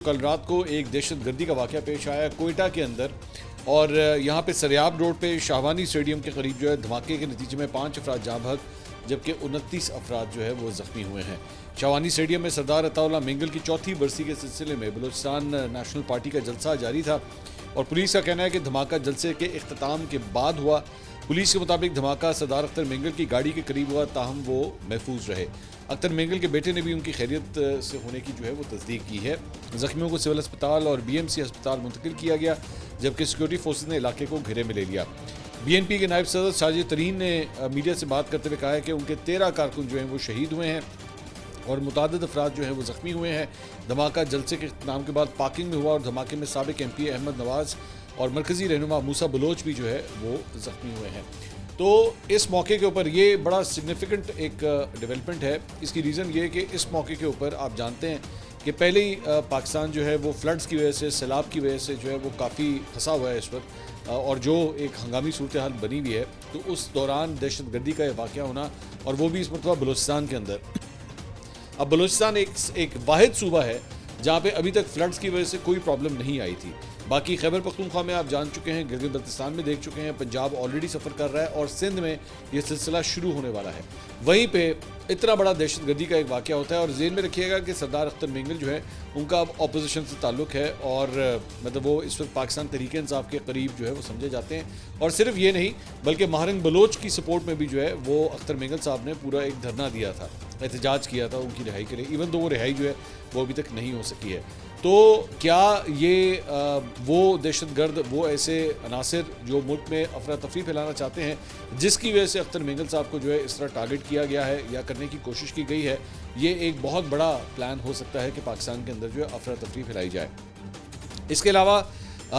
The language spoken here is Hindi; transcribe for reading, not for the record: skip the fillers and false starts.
कल रात को एक दहशतगर्दी का वाक़या पेश आया कोयटा के अंदर और यहाँ पे सरियाब रोड पे शाहवानी स्टेडियम के करीब जो है धमाके के नतीजे में 5 अफराद जाँ बहक जबकि 29 अफराद जो है वो ज़ख्मी हुए हैं। शाहवानी स्टेडियम में सरदार अताउल्लाह मिंगल की चौथी बरसी के सिलसिले में बलूचिस्तान नेशनल पार्टी का जलसा जारी था और पुलिस का कहना है कि धमाका जलसे के इख्तिताम के बाद हुआ। पुलिस के मुताबिक धमाका सरदार अख्तर मिंगल की गाड़ी के करीब हुआ, ताहम वो महफूज रहे। अख्तर मिंगल के बेटे ने भी उनकी खैरियत से होने की जो है वो तस्दीक की है। जख्मियों को सिविल अस्पताल और BMC अस्पताल मुंतकिल किया गया, जबकि सिक्योरिटी फोर्सेज ने इलाके को घेरे में ले लिया। BNP के नायब सदर साजिद तरीन ने मीडिया से बात करते हुए कहा है कि उनके 13 कारकुन जो हैं वो शहीद हुए हैं और मुतादिद अफराद जो हैं वो ज़ख्मी हुए हैं। धमाका जलसे के इख्तिताम के बाद पार्किंग में हुआ और धमाके में साबिक MP अहमद नवाज और मरकज़ी रहनुमा मूसा बलोच भी जो है वो ज़ख्मी हुए हैं। तो इस मौके के ऊपर ये बड़ा सिग्निफिकेंट एक डेवलपमेंट है। इसकी रीज़न ये है कि इस मौके के ऊपर आप जानते हैं कि पहले ही पाकिस्तान जो है वो फ्लड्स की वजह से, सैलाब की वजह से जो है वो काफ़ी फंसा हुआ है इस वक्त और जो एक हंगामी सूरत हाल बनी हुई है, तो उस दौरान दहशतगर्दी का वाक़या होना और वो भी इस मरतबा बलूचिस्तान के अंदर। अब बलूचिस्तान एक वाहिद सूबा है जहाँ पे अभी तक फ्लड्स की वजह से कोई प्रॉब्लम नहीं आई थी। बाकी खैबर पख्तूनख्वा में आप जान चुके हैं, गिलगित बल्तिस्तान में देख चुके हैं, पंजाब ऑलरेडी सफ़र कर रहा है और सिंध में ये सिलसिला शुरू होने वाला है। वहीं पे इतना बड़ा दहशतगर्दी का एक वाक़या होता है और ज़हन में रखिएगा कि सरदार अख्तर मिंगल जो है उनका अब अपोजिशन से ताल्लुक़ है और मतलब वो इस वक्त पाकिस्तान तहरीक इंसाफ के करीब जो है वो समझे जाते हैं। और सिर्फ ये नहीं बल्कि महारंग बलोच की सपोर्ट में भी जो है वो अख्तर मिंगल साहब ने पूरा एक धरना दिया था, एहतजाज किया था उनकी रिहाई के लिए, इवन दो वो रिहाई जो है वो अभी तक नहीं हो सकी है। तो क्या ये वो दहशतगर्द, वो ऐसे अनासर जो मुल्क में अफरा तफरी फैलाना चाहते हैं जिसकी वजह से अख्तर मिंगल साहब को जो है इस तरह टारगेट किया गया है या करने की कोशिश की गई है, ये एक बहुत बड़ा प्लान हो सकता है कि पाकिस्तान के अंदर जो है अफरा तफरी फैलाई जाए। इसके अलावा